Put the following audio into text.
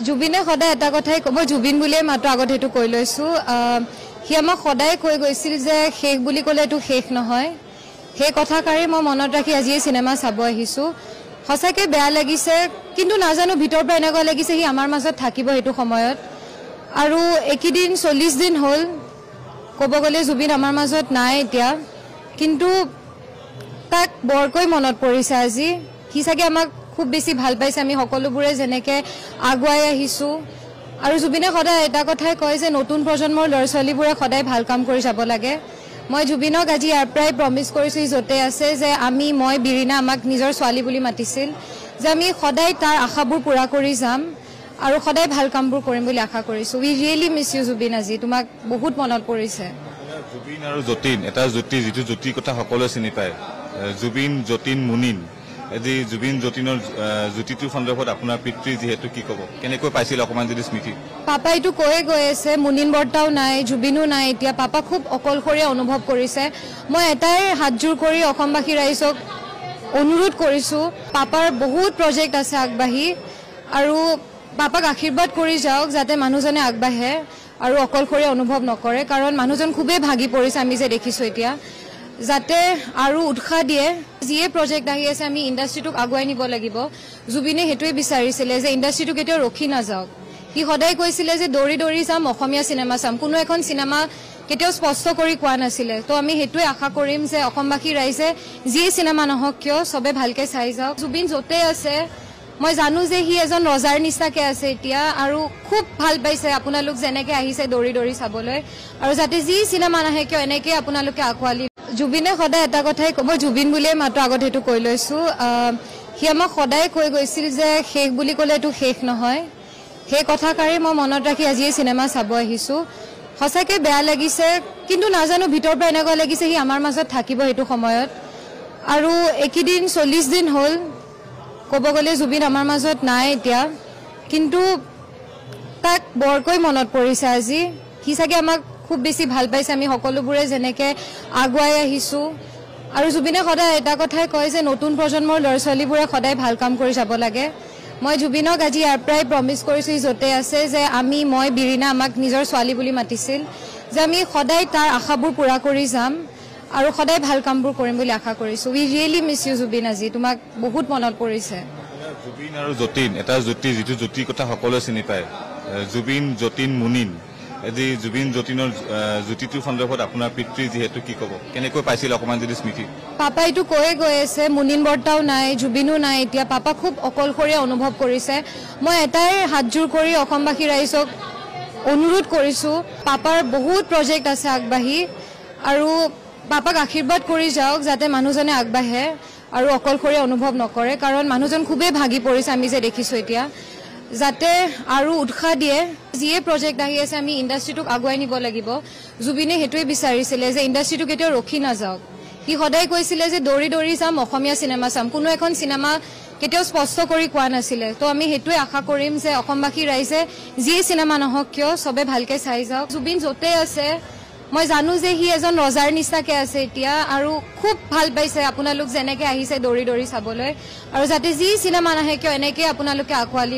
জুবিনে সদায় এটা কথাই মই জুবিন বুলিয়ে মাত্ৰ আগত হেতু কৈ লৈছো হি আমাক সদায় কৈ গৈছিল যে শেষ বুলি ক'লে এটো শেষ নহয় হে কথাকাৰে মই মনত ৰাখি আজি এই সিনেমা চাব আহিছো হসাকে বেয়া লাগিছে কিন্তু নাজানো ভিতৰ পৰা এনেকুৱা লাগিছে হি আমাৰ মাজত থাকিব হেতু সময়ত আৰু একিদিন 40 দিন হল ক'ব গলে জুবিন আমাৰ মাজত নাই এতিয়া কিন্তু তাক বৰকৈ মনত পৰিছে আজি হি সাগে আমাক খুব বেছি ভাল পাইছে আমি সকলোবোৰে জেনেকে আগুৱাই আহিছো আৰু জুবিনে সদায় এটা কথাই কয় যে নতুন প্ৰজন্মৰ লৰছলিবোৰে সদায় ভাল কাম কৰি যাব লাগে মই জুবিনক আজি ইয়াৰ পৰাই প্ৰমিস কৰিছো যতে আছে যে মই বিৰিনা আমাক নিজৰ ছোৱালী বুলি মাতিছিল যে আমি সদায় তাৰ আশাবোৰ পুৰা কৰি যাম আৰু সদায় ভাল কামবোৰ কৰিম বুলি আশা কৰিছো উই ৰিয়েলি মিছ ইউ জুবিন আজি তোমাক বহুত মনত পৰিছে জুবিন আৰু যতীন এটা যিটো জ্যোতি কথা সকলোৱে চিনি পায় জুবিন যতীন মুনিন আজি জুবিন যতীনৰ জ্যোতিটোৰ সন্দৰ্ভত আপোনাৰ পিতৃ যেহেতু কি ক'ব কেনেকৈ পাইছিল অকমান যদি স্মৃতি পাপা এটো কৈয়ে গৈ আছে মুনিন বৰ্তাও নাই জুবিনো নাই এতিয়া পাপা খুব অকলশৰীয়া অনুভৱ কৰিছে মই এটাই হাতজোৰ কৰি অসমবাসী ৰাইজক অনুৰোধ কৰিছো পাপাৰ বহুত প্ৰজেক্ট আছে আগবাঢ়ি আৰু পাপাক আশীৰ্বাদ কৰি যাওক যাতে মানুহজনে আগবাঢ়ে আৰু অকলশৰীয়া অনুভৱ নকৰে কাৰণ মানুহজন খুবেই ভাগি পৰিছে আমি যে দেখিছো এতিয়া যাতে আৰু উৎসাহ দিয়ে যিয়ে প্ৰজেক্ট আহি আছে আমি ইন্ডাষ্ট্ৰিটোক আগুৱাই নিব লাগিব জুবিনে হেতুৱে বিচাৰিছিলে যে ইন্ডাষ্ট্ৰিটো কেতিয়াও ৰখি নাযাওক হি সদায় কৈছিলে যে দৌৰি দৌৰি যাম অসমীয়া সিনেমা চাম কোনো এখন সিনেমা কেতিয়াও স্পষ্ট কৰি কোৱা নাছিলে তো আমি হেতুৱে আশা কৰিম যে অসমবাসী ৰাইজে যিয়ে সিনেমা নহওক কিয় সবে ভালকে চাই যাওক জুবিন যতে আছে মই জানো যে হি এজন ৰজাৰ নিচিনাকে আছে এতিয়া আৰু খুব ভাল পাইছে আপোনালোক জেনেকে আহিছে দৌৰি দৌৰি চাবলৈ আৰু যাতে যি সিনেমা নাহে কিয় এনেকে আপোনালোকে আকোৱালি জুবিনে সদায় এটা কথাই মই জুবিন বুলিয়ে মাত্ৰ আগত হেতু কৈ লৈছো হি আমাক সদায় কৈ গৈছিল যে শেষ বুলি ক'লে এটো শেষ নহয় হে কথাকাৰে মই মনত ৰাখি আজি এই সিনেমা চাব আহিছো হসাকে বেয়া লাগিছে কিন্তু নাজানো ভিতৰ পৰা এনেকুৱা লাগিছে হি আমাৰ মাজত থাকিব হেতু সময়ত আৰু একিদিন 40 দিন হল ক'ব গলে জুবিন আমাৰ মাজত নাই এতিয়া কিন্তু তাক বৰকৈ মনত পৰিছে আজি হি সাগে আমাক খুব বেছি ভাল পাইছে আমি সকলোবোৰে জেনেকে আগুৱাই আহিছো আৰু জুবিনে সদায় এটা কথাই কয় যে নতুন প্ৰজন্মৰ লৰছলিবোৰে সদায় ভাল কাম কৰি যাব লাগে মই জুবিনক আজি ইয়াৰ পৰাই প্ৰমিস কৰিছো যতে আছে যে মই বিৰিনা আমাক নিজৰ ছোৱালী বুলি মাতিছিল যে আমি সদায় তাৰ আশাবোৰ পুৰা কৰি যাম আৰু সদায় ভাল কামবোৰ কৰিম বুলি আশা কৰিছো উই ৰিয়েলি মিছ ইউ জুবিন আজি তোমাক বহুত মনত পৰিছে জুবিন আৰু যতীন এটা যিটো জ্যোতি কথা সকলোৱে চিনি পায় জুবিন যতীন মুনিন আজি জুবিন যতীনৰ জ্যোতিটোৰ সন্দৰ্ভত আপোনাৰ পিতৃ যেহেতু কি ক'ব কেনেকৈ পাইছিল অকমান যদি স্মৃতি পাপা এটো কৈয়ে গৈ আছে মুনিন বৰ্তাও নাই জুবিনো নাই এতিয়া পাপা খুব অকলশৰীয়া অনুভৱ কৰিছে মই এটাই হাতজোৰ কৰি অসমবাসী ৰাইজক অনুৰোধ কৰিছো পাপাৰ বহুত প্ৰজেক্ট আছে আগবাঢ়ি আৰু পাপাক আশীৰ্বাদ কৰি যাওক যাতে মানুহজনে আগবাঢ়ে আৰু অকলশৰীয়া অনুভৱ নকৰে কাৰণ মানুহজন খুবেই ভাগি পৰিছে আমি যে দেখিছো এতিয়া যাতে আৰু উৎসাহ দিয়ে যিয়ে প্ৰজেক্ট আহি আছে আমি ইন্ডাষ্ট্ৰিটোক আগুৱাই নিব লাগিব জুবিনে হেতুৱে বিচাৰিছিলে যে ইন্ডাষ্ট্ৰিটো কেতিয়াও ৰখি নাযাওক হি সদায় কৈছিলে যে দৌৰি দৌৰি যাম অসমীয়া সিনেমা চাম কোনো এখন সিনেমা কেতিয়াও স্পষ্ট কৰি কোৱা নাছিলে তো আমি হেতুৱে আশা কৰিম যে অসমবাসী ৰাইজে যিয়ে সিনেমা নহওক কিয় সবে ভালকে চাই যাওক জুবিন যতে আছে মই জানো যে হি এজন ৰজাৰ নিচিনাকে আছে এতিয়া আৰু খুব ভাল পাইছে আপোনালোক জেনেকে আহিছে দৌৰি দৌৰি চাবলৈ আৰু যাতে যি সিনেমা নাহে কিয় এনেকে আপোনালোকে আকোৱালি